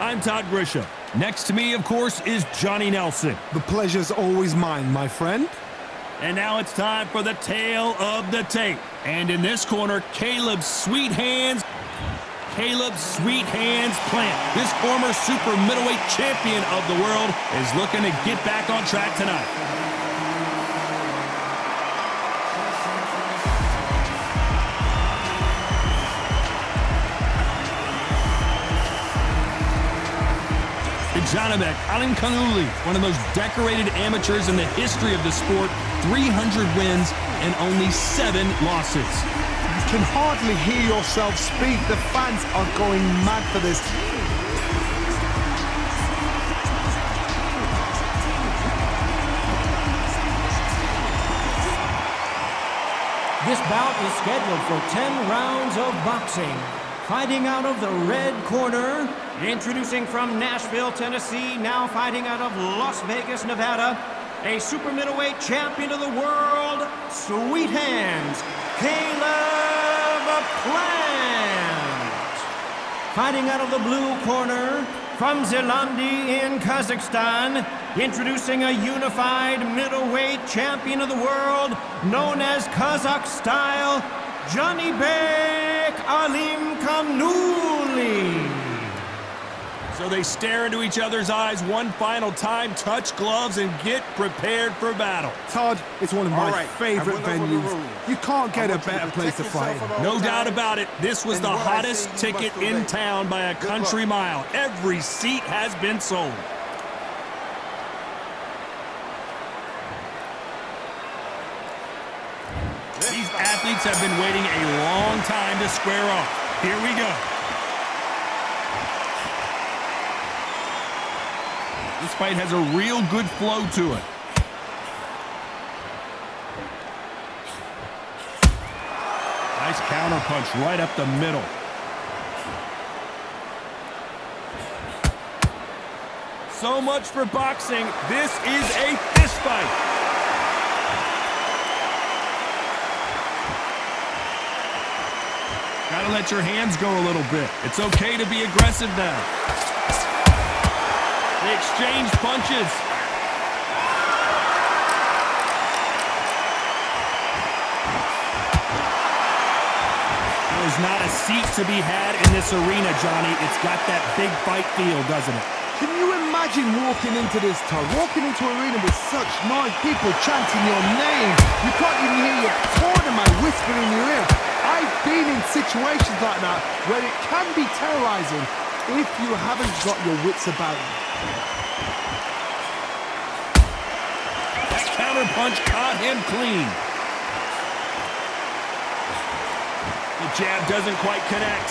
I'm Todd Grisham. Next to me, of course, is Johnny Nelson. The pleasure's always mine, my friend. And now it's time for the tale of the tape. And in this corner, Caleb Sweet Hands Plant. This former super middleweight champion of the world is looking to get back on track tonight. Janamek Alinkanuli, one of the most decorated amateurs in the history of the sport, 300 wins and only 7 losses. You can hardly hear yourself speak. The fans are going mad for this. This bout is scheduled for 10 rounds of boxing. Fighting out of the red corner, introducing from Nashville, Tennessee, now fighting out of Las Vegas, Nevada, a super middleweight champion of the world, Sweet Hands, Caleb Plant. Fighting out of the blue corner, from Zelandi in Kazakhstan, introducing a unified middleweight champion of the world, known as Kazakh Style, Johnny Bek Alim Kamnuli. So they stare into each other's eyes one final time, touch gloves, and get prepared for battle. Todd, it's one of my favorite venues. You can't get a better place to fight. No doubt about it. This was the hottest ticket in town by a country mile. Every seat has been sold. These athletes have been waiting a long time to square off. Here we go. This fight has a real good flow to it. Nice counter punch right up the middle. So much for boxing. This is a fist fight. Gotta let your hands go a little bit. It's okay to be aggressive now. They exchange punches. There's not a seat to be had in this arena, Johnny. It's got that big fight feel, doesn't it? Can you imagine walking into this, Todd? Walking into an arena with such noise, people chanting your name. You can't even hear your cornerman whispering in your ear. I've been in situations like that where it can be terrorizing if you haven't got your wits about you. That counter punch caught him clean. The jab doesn't quite connect.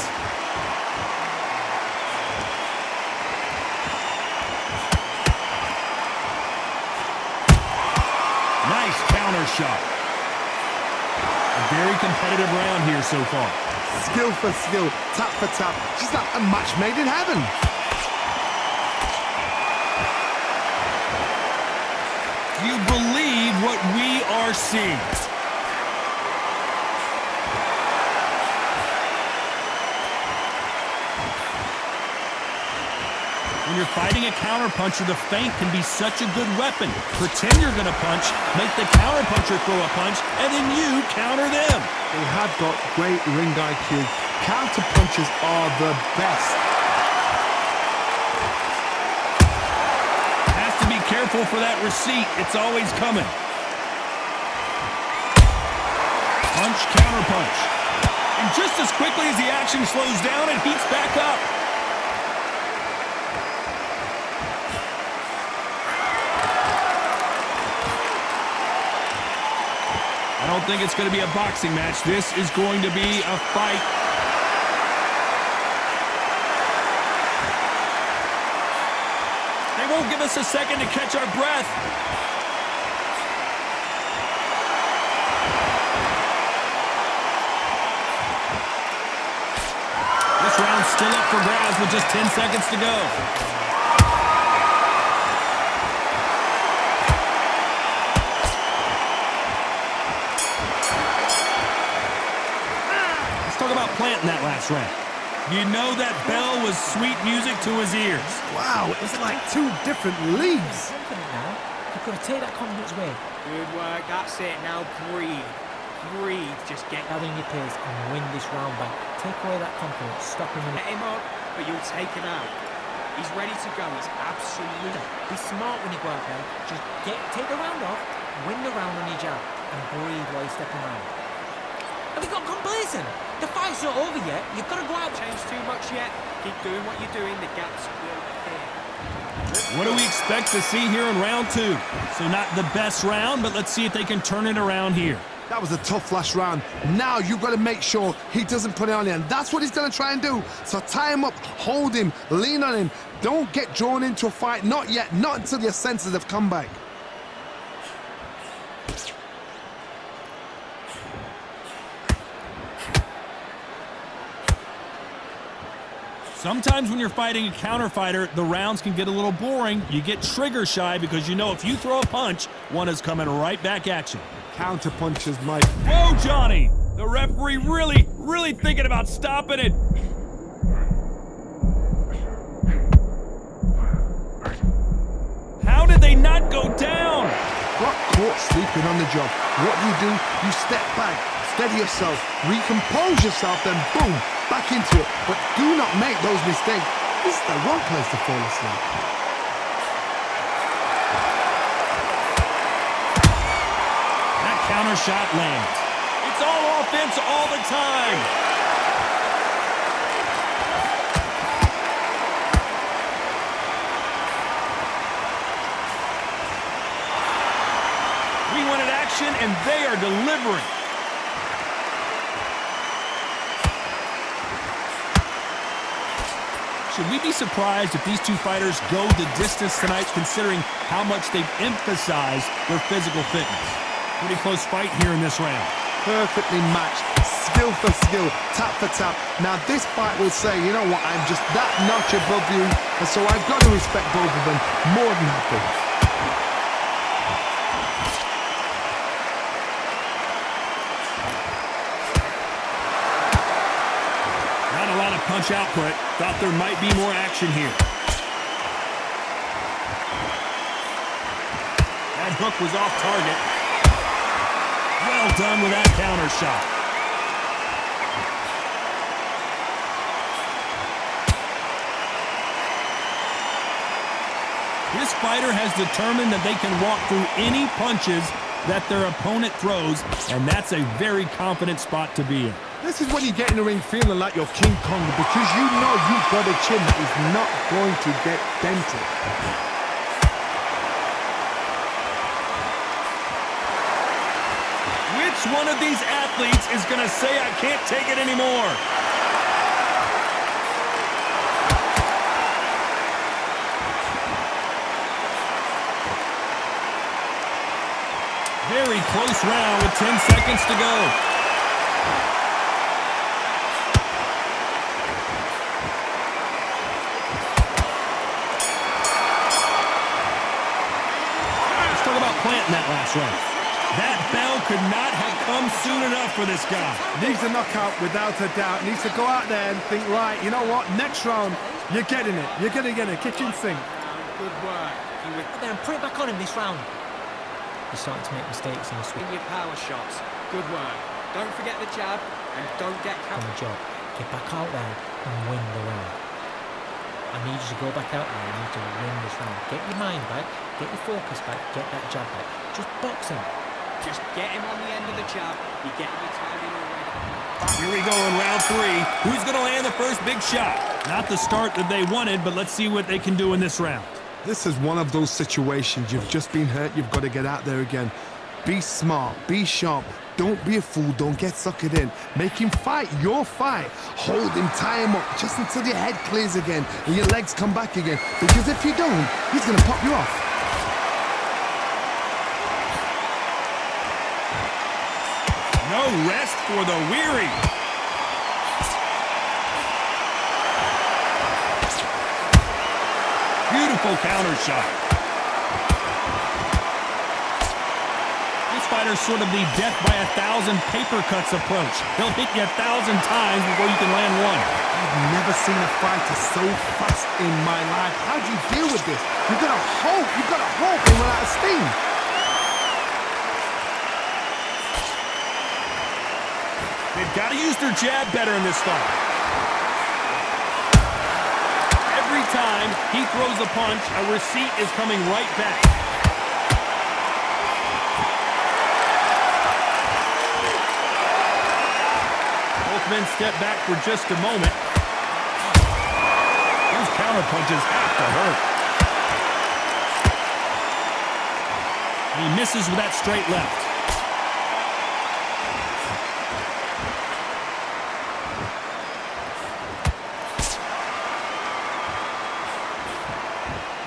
Nice counter shot. A very competitive round here so far. Skill for skill, tap for tap. She's like a match made in heaven. Do you believe what we are seeing? When you're fighting a counterpuncher, the feint can be such a good weapon. Pretend you're going to punch, make the counterpuncher throw a punch, and then you counter them. They have got great ring IQ. Counterpunchers are the best. Has to be careful for that receipt. It's always coming. Punch, counterpunch. And just as quickly as the action slows down, it heats back up. I don't think it's going to be a boxing match. This is going to be a fight. They won't give us a second to catch our breath. This round's still up for grabs with just 10 seconds to go. Talk about Plant in that last round. You know that bell was sweet music to his ears. Wow, it's like two different leagues. Now, you've got to take that confidence away. Good work, that's it. Now breathe. Breathe, just get Gathering your pace and win this round back. Take away that confidence, stop him. him up, but you'll take him out. He's ready to go, he's absolutely... Be smart when you go out there. Just take the round off, win the round on your jab, and breathe while you're stepping around. Have you got complacent? The fight's not over yet. You've got to go out. Change too much yet. Keep doing what you're doing, the gaps will appear. What do we expect to see here in round 2? So not the best round, but let's see if they can turn it around here. That was a tough last round. Now you've got to make sure he doesn't put it on you, and that's what he's going to try and do. So tie him up, hold him, lean on him. Don't get drawn into a fight. Not yet. Not until your senses have come back. Sometimes when you're fighting a counter fighter, the rounds can get a little boring. You get trigger shy because you know if you throw a punch, one is coming right back at you. Counter punches, Mike. Whoa, Johnny! The referee really thinking about stopping it. How did they not go down? Got caught sleeping on the job. What do? You step back, steady yourself, recompose yourself, then boom, back into it. But do not make those mistakes. This is the wrong place to fall asleep. Counter shot lands. It's all offense all the time. We wanted action, and they are delivering. Should we be surprised if these two fighters go the distance tonight, considering how much they've emphasized their physical fitness? Pretty close fight here in this round. Perfectly matched, skill for skill, tap for tap. Now this fight will say, you know what, I'm just that notch above you, and so I've got to respect both of them more than happy. Not a lot of punch output. Thought there might be more action here. That hook was off target. Well done with that counter shot. This fighter has determined that they can walk through any punches that their opponent throws, and that's a very confident spot to be in. This is when you get in the ring feeling like you're King Kong, because you know you've got a chin that is not going to get dented. Which one of these athletes is going to say, I can't take it anymore? Very close round with 10 seconds to go. Let's talk about planting that last round. That bell could not have come soon enough for this guy. Needs a knockout without a doubt. Needs to go out there and think, right, you know what, next round, you're getting it. You're going to get a kitchen sink. Good work. Then put it back on him this round. He's starting to make mistakes in the swing. In your power shots. Good work. Don't forget the jab, and don't get On the job. Get back out there and win the round. I need you to go back out there. You need to win this round. Get your mind back. Get your focus back. Get that jab back. Just box him. Just get him on the end of the jab. You're getting your time in already. Here we go in round 3. Who's going to land the first big shot? Not the start that they wanted, but let's see what they can do in this round. This is one of those situations. You've just been hurt. You've got to get out there again. Be smart. Be sharp. Don't be a fool. Don't get suckered in. Make him fight your fight. Hold him, tie him up, just until your head clears again and your legs come back again. Because if you don't, he's going to pop you off. No rest for the weary. Beautiful counter shot. This fighter's sort of the death by 1,000 paper cuts approach. He'll hit you 1,000 times before you can land one. I've never seen a fighter so fast in my life. How do you deal with this? You've got to hope and run out of steam. They've got to use their jab better in this fight. Every time he throws a punch, a receipt is coming right back. Both men step back for just a moment. Those counter punches have to hurt. And he misses with that straight left.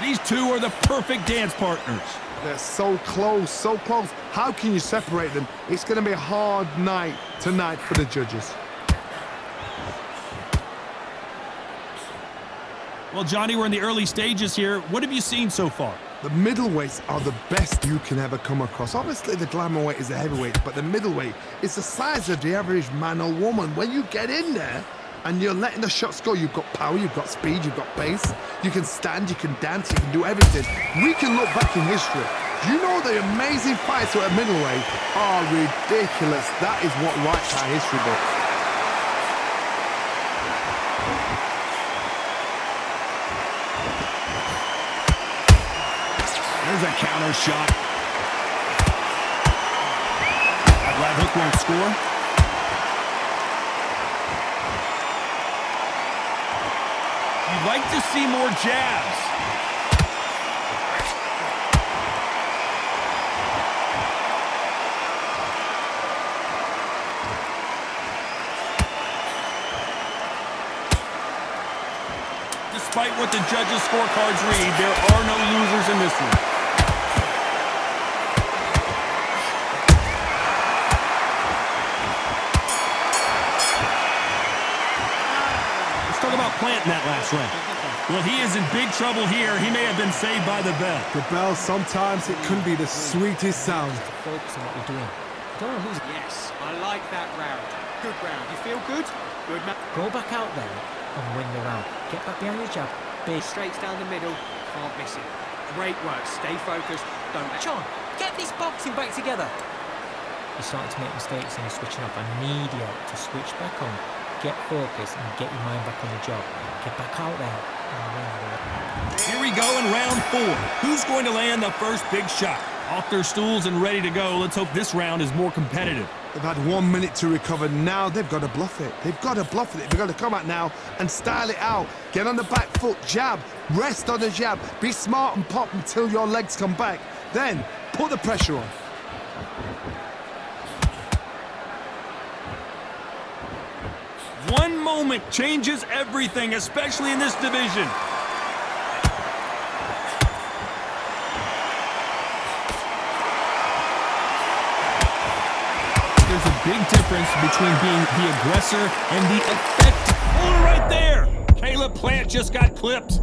These two are the perfect dance partners. They're so close, so close. How can you separate them? It's going to be a hard night tonight for the judges. Well, Johnny, we're in the early stages here. What have you seen so far? The middleweights are the best you can ever come across. Obviously, the glamour weight is a heavyweight, but the middleweight is the size of the average man or woman. When you get in there and you're letting the shots go, you've got power, you've got speed, you've got pace. You can stand, you can dance, you can do everything. We can look back in history. Do you know the amazing fights at middleweight are ridiculous? That is what writes our history book. There's a counter shot. That right hook won't score. You'd like to see more jabs. Despite what the judges' scorecards read, there are no losers in this one. About planting that last round. Well, he is in big trouble here. He may have been saved by the bell. The bell, sometimes it can be the sweetest sound. Focus on what you're doing. You don't want to lose. Yes, I like that round. Good round. You feel good? Good, man. Go back out there and win the round. Get back behind your jab. Big. Straights down the middle. Can't miss it. Great work. Stay focused. Don't let... John, get this boxing back together. You're starting to make mistakes and you're switching off. I need you to switch back on. Get focused and get your mind back on the job. Get back out there and win the round. Here we go in round 4. Who's going to land the first big shot? Off their stools and ready to go. Let's hope this round is more competitive. They've had 1 minute to recover. Now they've got to bluff it. They've got to bluff it. They've got to come out now and style it out. Get on the back foot, jab, rest on the jab. Be smart and pop until your legs come back. Then put the pressure on. One moment changes everything, especially in this division. There's a big difference between being the aggressor and the effect. Oh, right there! Caleb Plant just got clipped.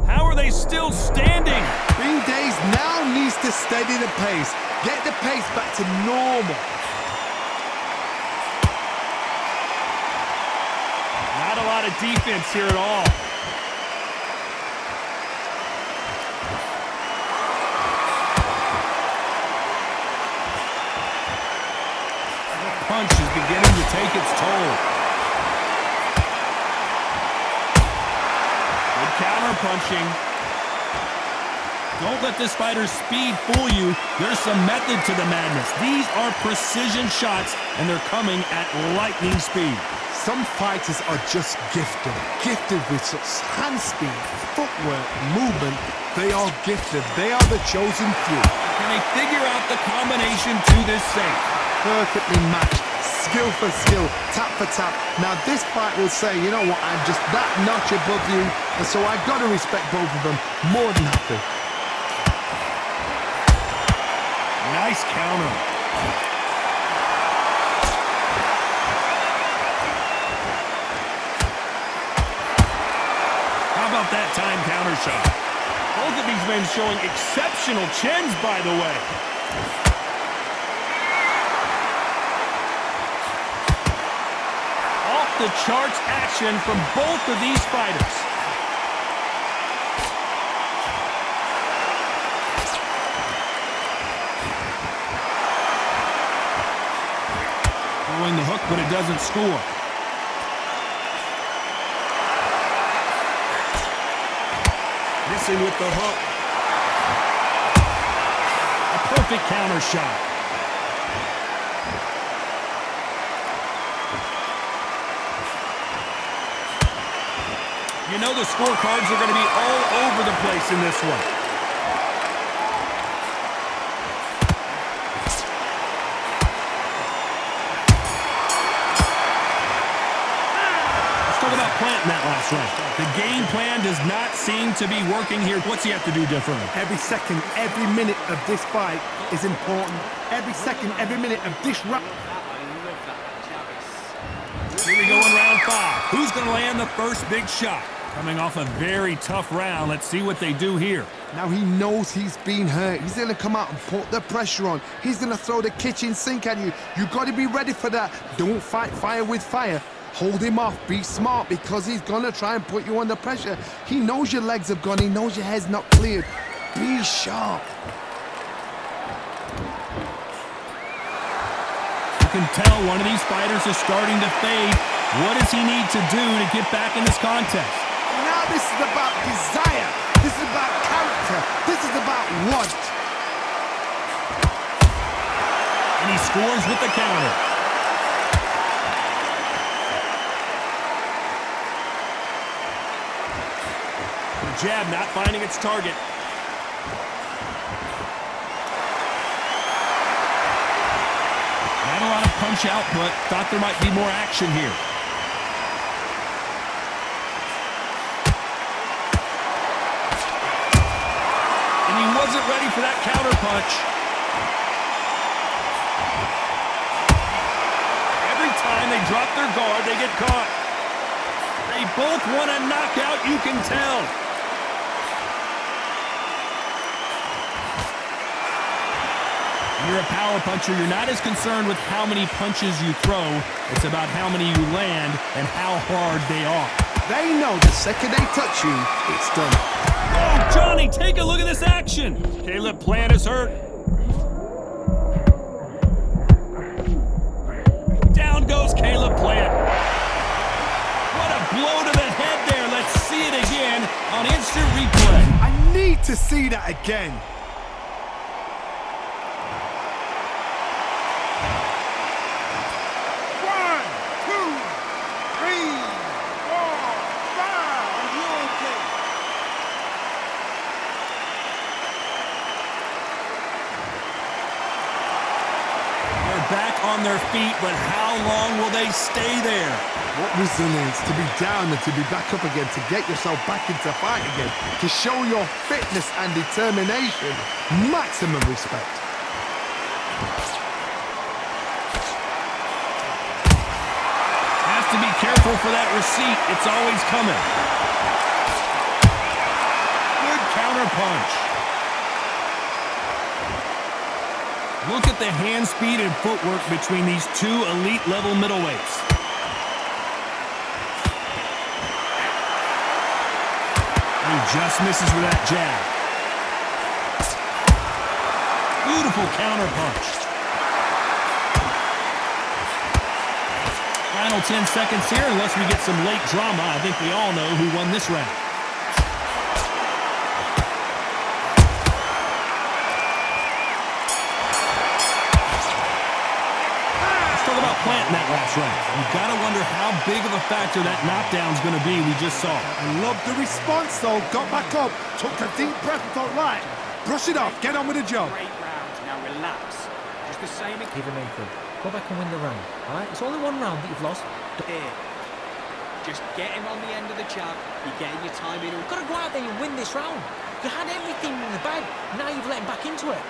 How are they still standing? Bean Days now needs to steady the pace. Get the pace back to normal. Not a lot of defense here at all. The punch is beginning to take its toll. Good counter punching. Don't let this fighter's speed fool you. There's some method to the madness. These are precision shots, and they're coming at lightning speed. Some fighters are just gifted. Gifted with such hand speed, footwork, movement. They are gifted. They are the chosen few. Can they figure out the combination to this safe? Perfectly matched. Skill for skill, tap for tap. Now this fight will say, you know what, I'm just that notch above you, and so I've got to respect both of them more than happy. Nice counter. How about that big-time counter shot. Both of these men showing exceptional chins, by the way. Off-the-charts action from both of these fighters. Throwing the hook, but it doesn't score. Missing with the hook. A perfect counter shot. You know the scorecards are going to be all over the place in this one. Let's talk about planting that last round. The game plan does not seem to be working here. What's he have to do differently? Every second, every minute of this fight is important. Every second, every minute of this round. Here we go in round 5. Who's going to land the first big shot? Coming off a very tough round. Let's see what they do here. Now he knows he's been hurt. He's going to come out and put the pressure on. He's going to throw the kitchen sink at you. You got to be ready for that. Don't fight fire with fire. Hold him off. Be smart because he's going to try and put you under pressure. He knows your legs have gone. He knows your head's not cleared. Be sharp. You can tell one of these fighters is starting to fade. What does he need to do to get back in this contest? Now this is about desire. This is about character. This is about want. And he scores with the counter. The jab not finding its target. Not a lot of punch output. Thought there might be more action here. And he wasn't ready for that counter punch. Every time they drop their guard, they get caught. They both want a knockout, you can tell. When you're a power puncher, you're not as concerned with how many punches you throw. It's about how many you land and how hard they are. They know the second they touch you, it's done. Oh, Johnny, take a look at this action. Caleb Plant is hurt. Down goes Caleb Plant. What a blow to the head there. Let's see it again on instant replay. I need to see that again. Back on their feet, but how long will they stay there? What resilience to be down and to be back up again, to get yourself back into fight again, to show your fitness and determination. Maximum respect. Has to be careful for that receipt. It's always coming. Good counter punch. Look at the hand speed and footwork between these two elite-level middleweights. He just misses with that jab. Beautiful counter punch. Final 10 seconds here, unless we get some late drama. I think we all know who won this round. Planting that last round. You've got to wonder how big of a factor that knockdown's going to be we just saw. I love the response though. Got back up, took a deep breath and thought, right, brush it off, get on with the job. Great round. Now relax. Just the same again. Even Nathan, go back and win the round. All right, it's only one round that you've lost. Here. Just get him on the end of the jab. You're getting your time in. You've got to go out there and win this round. You had everything in the bag. Now you've let him back into it.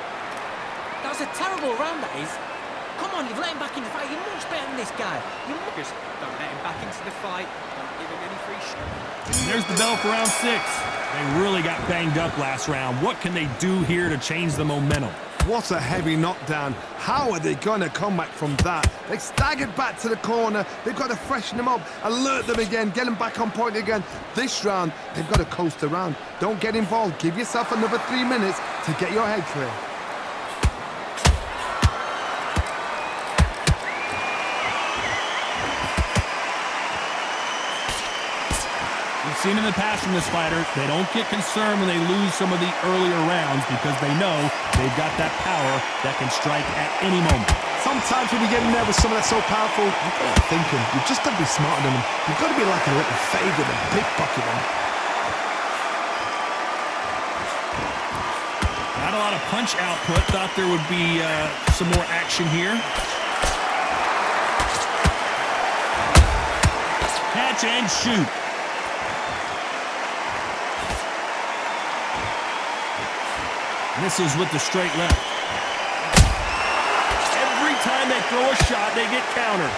That was a terrible round, that is. Come on, you've let him back in the fight. You're much better than this guy. Just don't let him back into the fight. Don't give him any free shot. There's the bell for round 6. They really got banged up last round. What can they do here to change the momentum? What a heavy knockdown. How are they going to come back from that? They staggered back to the corner. They've got to freshen them up, alert them again, get them back on point again. This round, they've got to coast around. Don't get involved. Give yourself another 3 minutes to get your head clear. We've seen in the past from this fighter, they don't get concerned when they lose some of the earlier rounds because they know they've got that power that can strike at any moment. Sometimes when you get in there with someone that's so powerful, you've got to think him. You've just got to be smarter than him. You've got to be like a little favourite and pickpocket him. Not a lot of punch output. Thought there would be some more action here. Catch and shoot. Misses with the straight left. Every time they throw a shot, they get countered.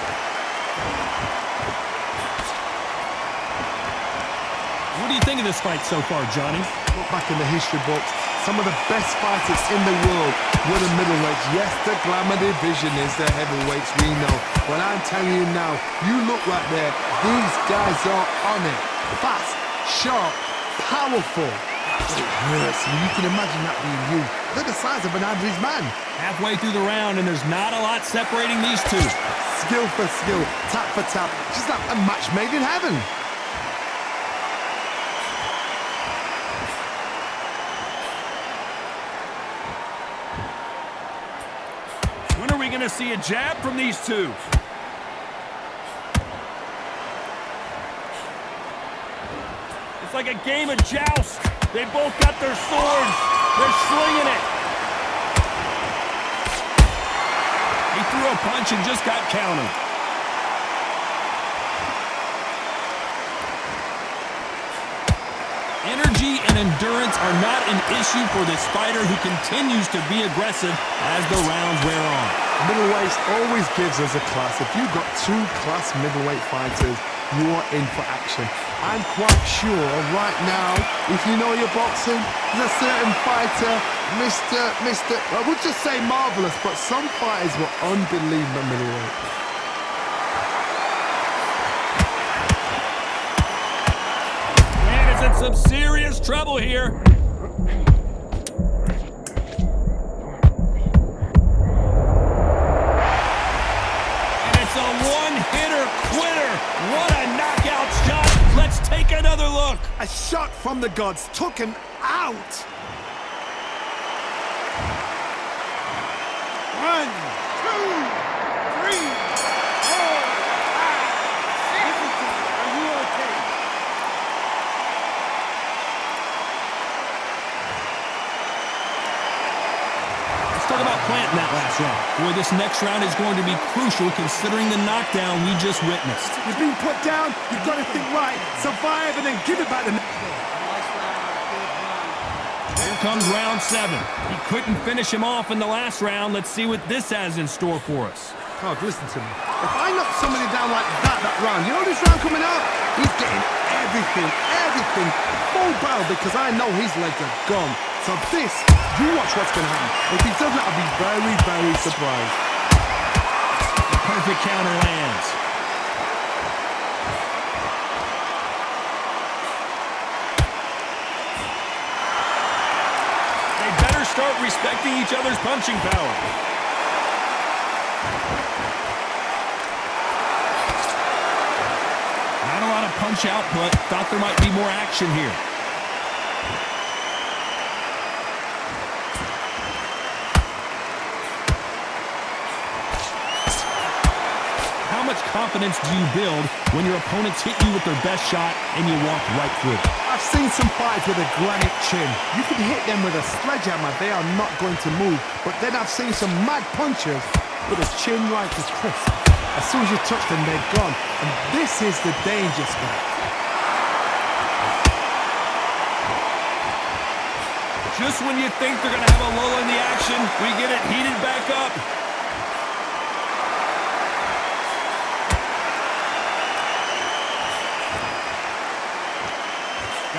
What do you think of this fight so far, Johnny? Look back in the history books. Some of the best fighters in the world were the middleweights. Yes, the glamour division is the heavyweights, we know. But I'm telling you now, you look right there, these guys are on it. Fast, sharp, powerful. But it hurts, and you can imagine that being you. They're the size of an average man. Halfway through the round, and there's not a lot separating these two. Skill for skill, tap for tap. Just like a match made in heaven. When are we going to see a jab from these two? It's like a game of joust. They both got their swords. They're slinging it. He threw a punch and just got countered. Energy and endurance are not an issue for this fighter who continues to be aggressive as the rounds wear on. Middleweight always gives us a class. If you've got 2 class middleweight fighters, you are in for action. I'm quite sure right now, if you know your boxing, there's a certain fighter, I would just say marvelous, but some fighters were unbelievable middleweight. Man is in some serious trouble here. What a knockout shot. Let's take another look. A shot from the gods took him out. 1, 2, 3, 4, 5, 6. Are you okay? Let's talk about planting that last round. Boy, this next round is going to be crucial considering the knockdown we just witnessed. You've been put down, you've got to think right, survive and then give it back. Here comes round 7. He couldn't finish him off in the last round. Let's see what this has in store for us. Oh, listen to me. If I knock somebody down like that round, you know this round coming out? He's getting everything, full barrel because I know his legs are gone. So this, you watch what's going to happen. If he doesn't, I'll be very, very surprised. The perfect counter lands. They better start respecting each other's punching power. Not a lot of punch output. Thought there might be more action here. How much confidence do you build when your opponents hit you with their best shot and you walk right through it? I've seen some fighters with a granite chin. You can hit them with a sledgehammer, they are not going to move. But then I've seen some mad punchers with a chin like a crisp. As soon as you touch them, they're gone. And this is the danger spot. Just when you think they're going to have a lull in the action, we get it heated back up.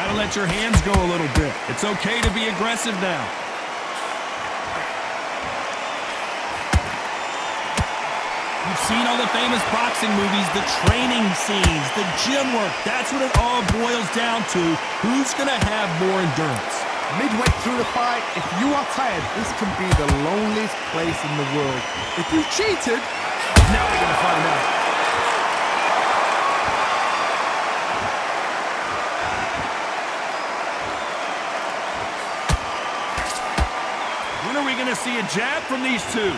Gotta let your hands go a little bit. It's okay to be aggressive now. You've seen all the famous boxing movies, the training scenes, the gym work. That's what it all boils down to. Who's going to have more endurance? Midway through the fight, if you are tired, this can be the loneliest place in the world. If you cheated, now we're going to find out. When are we going to see a jab from these two?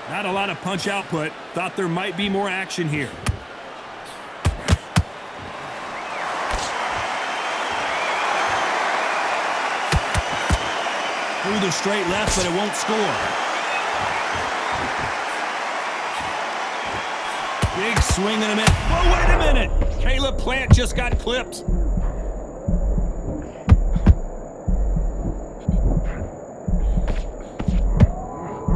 Not a lot of punch output. Thought there might be more action here. Through the straight left, but it won't score. Big swing in a minute. Whoa, wait a minute! Caleb Plant just got clipped.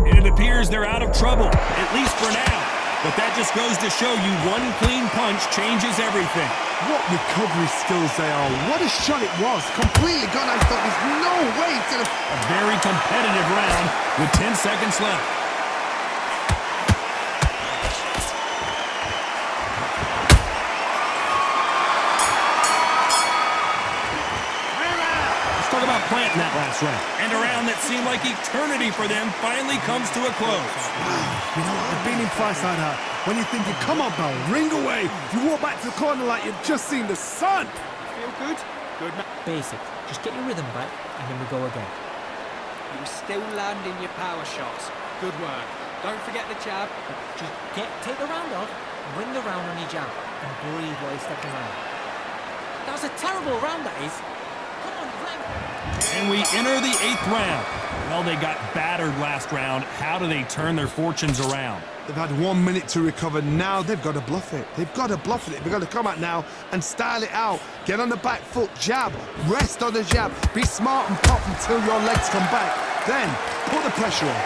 It appears they're out of trouble, at least for now. But that just goes to show you one clean punch changes everything. What recovery skills they are. What a shot it was. Completely gone. I thought there's no way it's going to... A very competitive round with 10 seconds left. Talk about Plant in that last round. And a round that seemed like eternity for them finally comes to a close. You know, I've been in fights like that. When you're thinking, come on, Bell, ring away. You walk back to the corner like you've just seen the sun. Feel good? Good. Basic. Just get your rhythm back, and then we go again. You're still landing your power shots. Good work. Don't forget the jab. Just take the round off, win the round on your jab, and breathe while you're stepping around. That was a terrible round, that is. Come on, you've let him. And we enter the 8th round. Well, they got battered last round. How do they turn their fortunes around? They've had 1 minute to recover. Now they've got to bluff it. They've got to bluff it. They've got to come out now and style it out. Get on the back foot, jab, rest on the jab. Be smart and pop until your legs come back. Then put the pressure on.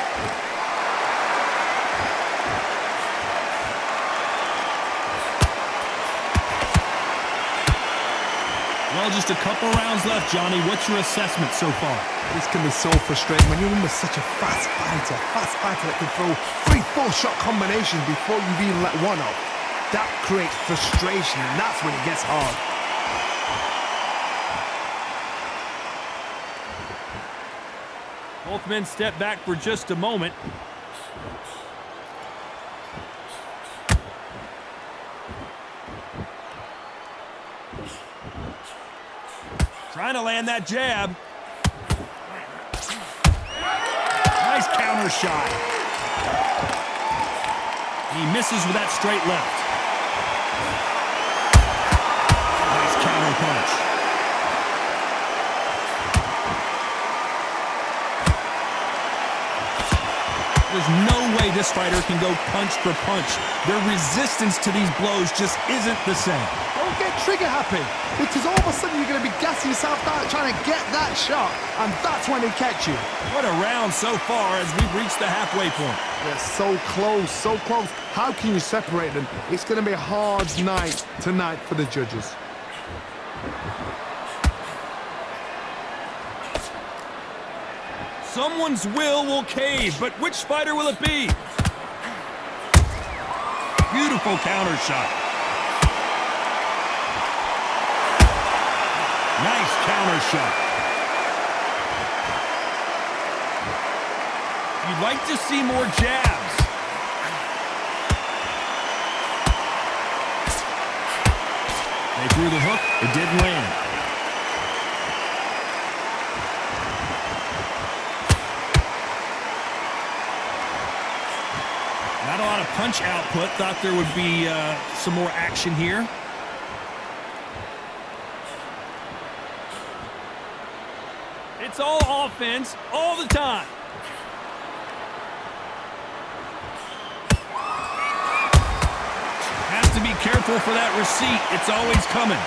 Well, just a couple rounds left, Johnny. What's your assessment so far? This can be so frustrating when you're in with such a fast fighter that can throw 3-4 shot combinations before you've even let one off. That creates frustration, and that's when it gets hard. Both men step back for just a moment. Trying to land that jab. Nice counter shot. He misses with that straight left. Nice counter punch. There's no way this fighter can go punch for punch. Their resistance to these blows just isn't the same. Don't get trigger happy, because all of a sudden you're going to be gassing yourself out trying to get that shot, and that's when they catch you. What a round so far as we've reached the halfway point. They're so close, so close. How can you separate them? It's going to be a hard night tonight for the judges. Someone's will cave, but which fighter will it be? Beautiful counter shot. Nice counter shot. You'd like to see more jabs. They threw the hook, it didn't land. Not a lot of punch output. Thought there would be some more action here. It's all offense all the time. Has to be careful for that receipt. It's always coming.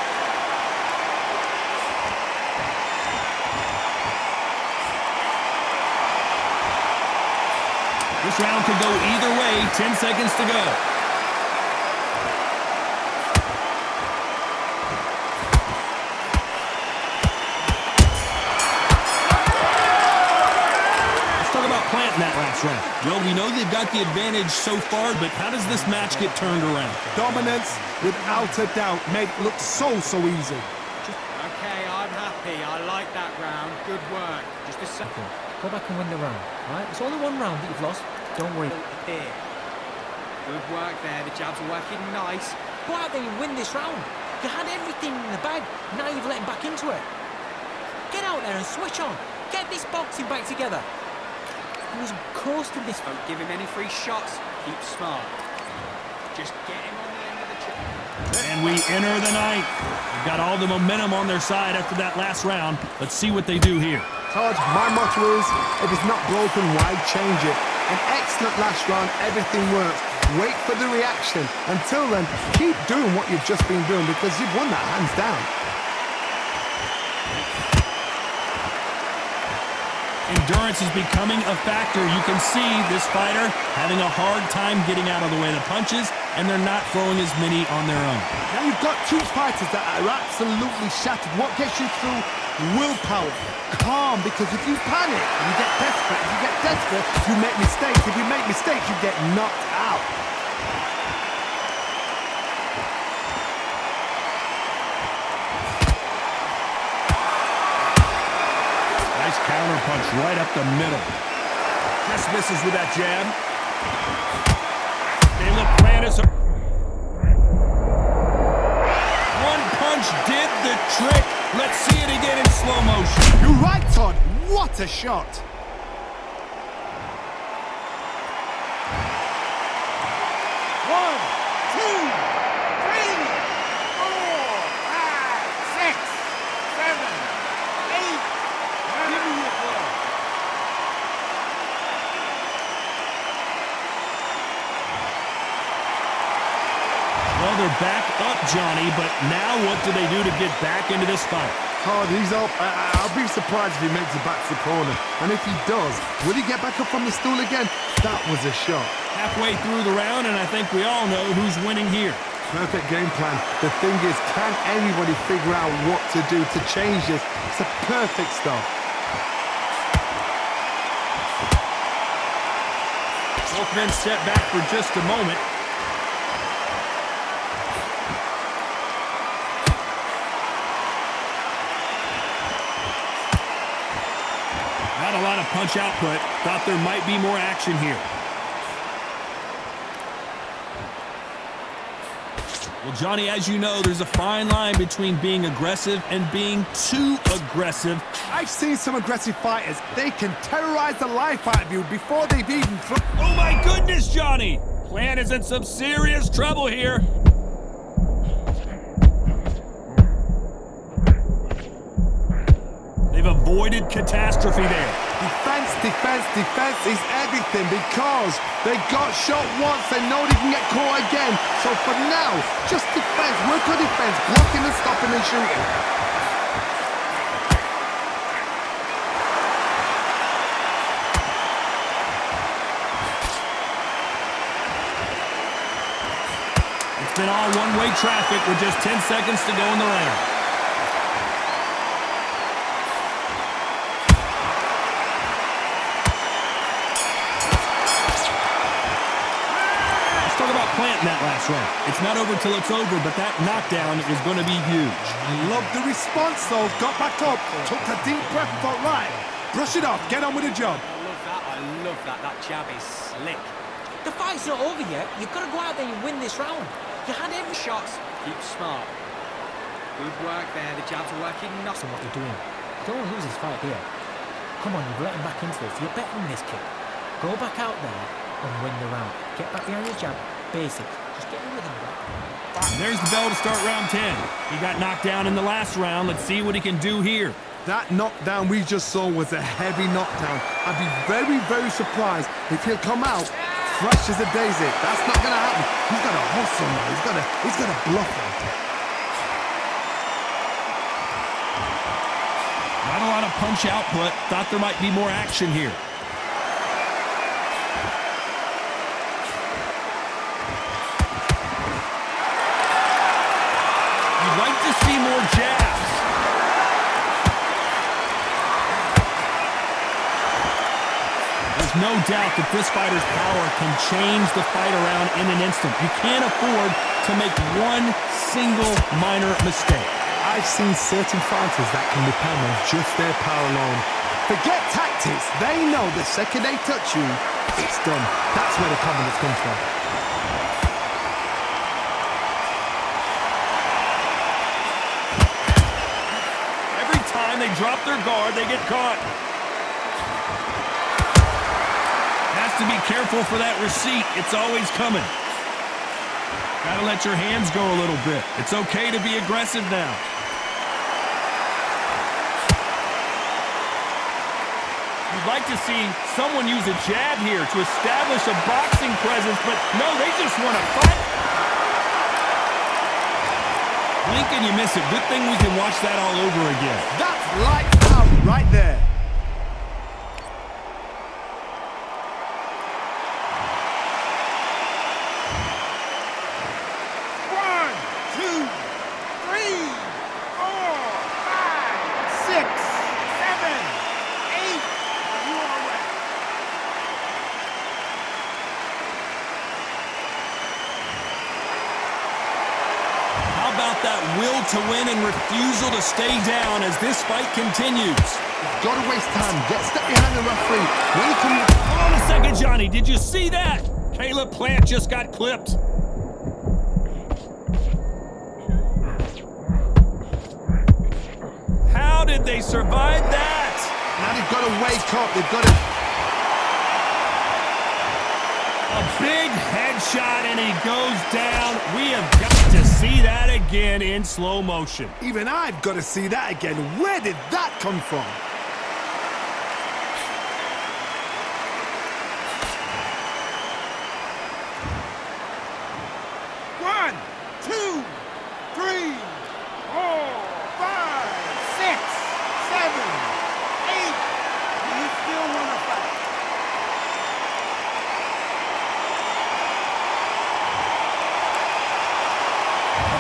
This round could go either way. 10 seconds to go. last round. Well, we know they've got the advantage so far, but how does this match get turned around? Dominance, without a doubt, made it look so easy. Okay, I'm happy. I like that round. Good work. Just a second. Go back and win the round, right? It's only one round that you've lost. Don't worry. Here. Good work there. The jabs are working nice. Go out there and win this round. You had everything in the bag. Now you've let him back into it. Get out there and switch on. Get this boxing back together. He was coasting this. Don't give him any free shots. Keep smart. Just get him on the end of the jab. And we enter the ninth. They've got all the momentum on their side after that last round. Let's see what they do here. Todd, my motto is, if it's not broken, why change it? An excellent last round, everything works. Wait for the reaction. Until then, keep doing what you've just been doing because you've won that hands down. Endurance is becoming a factor. You can see this fighter having a hard time getting out of the way of the punches, and they're not throwing as many on their own. Now you've got two fighters that are absolutely shattered. What gets you through? Willpower. Calm, because if you panic, you get desperate. If you get desperate, you make mistakes. If you make mistakes, you get knocked out. Nice counter punch right up the middle. Just misses with that jab. They look Brandis. One punch did the trick. Let's see it again in slow motion. You're right, Todd. What a shot. One, two, three, four, five, six, seven, eight. Give me your ball. Well, they're back up, Johnny, but now what do they do to get back into this fight? Todd, he's up. I'll be surprised if he makes it back to the corner. And if he does, will he get back up from the stool again? That was a shot. Halfway through the round, and I think we all know who's winning here. Perfect game plan. The thing is, can anybody figure out what to do to change this? It's a perfect start. Both men step back for just a moment. Not a lot of punch output. Thought there might be more action here. Well, Johnny, as you know, there's a fine line between being aggressive and being too aggressive. I've seen some aggressive fighters. They can terrorize the life out of you before they've even thrown. Oh my goodness, Johnny! Plant is in some serious trouble here. They've avoided catastrophe there. Defense, defense, defense is everything because they got shot once. They know they can get caught again. So for now, just defense. Work on defense. Blocking and stopping and shooting. It's been all one-way traffic with just 10 seconds to go in the round. Planting that last round. It's not over till it's over, but that knockdown is going to be huge. I love the response though. Got back up, took a deep breath, thought right, brush it off, get on with the job. I love that. I love that. That jab is slick. The fight's not over yet. You've got to go out there and win this round. You had every Shots. Keep smart. Good work there. The jabs are working nice. on what you're doing. Don't lose this fight here. Come on, you've let him back into this. You're betting this kid. Go back out there and win the round. Get back behind your jab. Basics. Just get in with him, bro. There's the bell to start round 10. He got knocked down in the last round. Let's see what he can do here. That knockdown we just saw was a heavy knockdown. I'd be very, very surprised if he'll come out fresh as a daisy. That's not going to happen. He's got to hustle now. He's got to bluff him. Not a lot of punch output. Thought there might be more action here. You'd like to see more jabs. As no doubt that this fighter's power can change the fight around in an instant. You can't afford to make one single minor mistake. I've seen certain fighters that can depend on just their power alone. Forget tactics. They know the second they touch you, it's done. That's where the confidence comes from. Every time they drop their guard, they get caught. Has to be careful for that receipt. It's always coming. Gotta let your hands go a little bit. It's okay to be aggressive now. You'd like to see someone use a jab here to establish a boxing presence, but no, they just want to fight. Blink and you miss it. Good thing we can watch that all over again. That's lights out right there. One, two, three, four, five, six, seven, eight. You are right. How about that will to win and refusal to stay down as this fight continues? Gotta waste time. Get stuck behind the referee. When he comes... Hold on a second, Johnny. Did you see that? Caleb Plant just got clipped. How did they survive that? Now they've got to wake up. They've got to... A big headshot and he goes down. We have got to see that again in slow motion. Even I've got to see that again. Where did that come from? One, two, three, four, five, six, seven, eight. You still want to fight?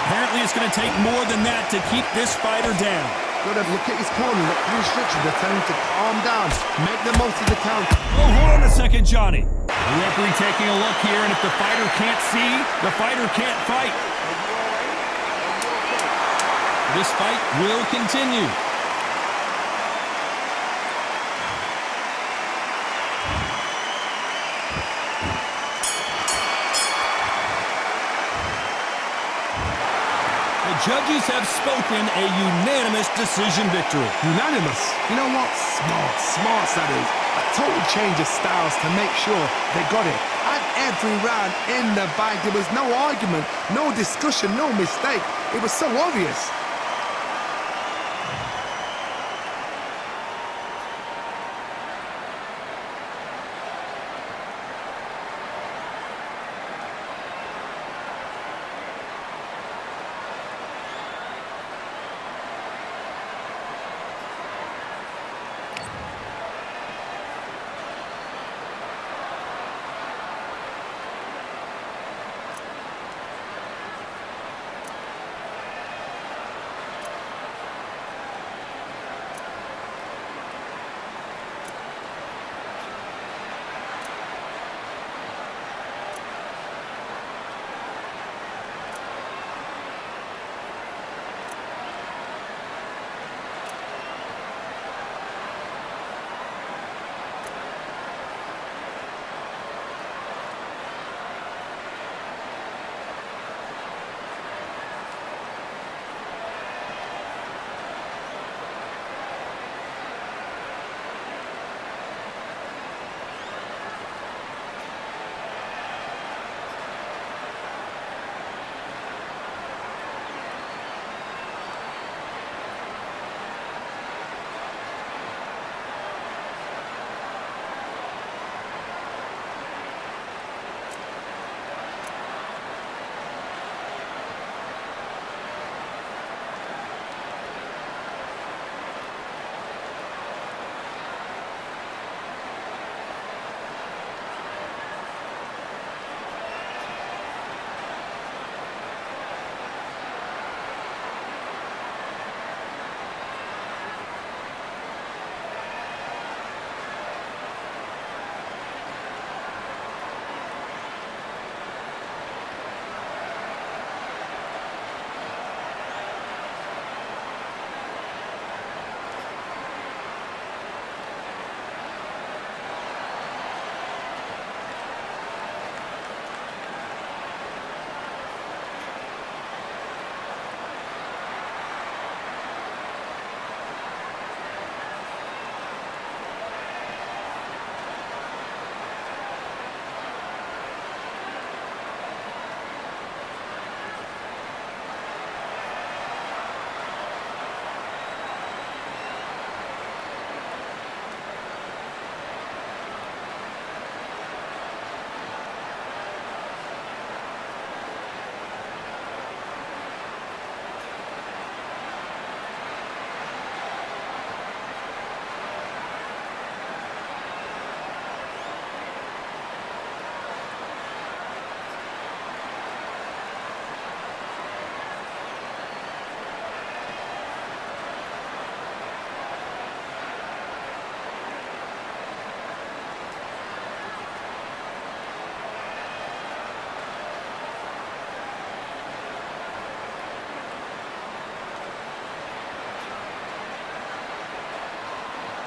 Apparently it's going to take more than that to keep this fighter down. Got to look at his corner, look through restrictions. They're telling him to calm down, make the most of the count. Oh, hold on a second, Johnny. The referee taking a look here, and if the fighter can't see, the fighter can't fight. This fight will continue. The judges have spoken a unanimous decision victory. Unanimous. You know what? Smart that is. A total change of styles to make sure they got it. And every round in the bag, there was no argument, no discussion, no mistake. It was so obvious.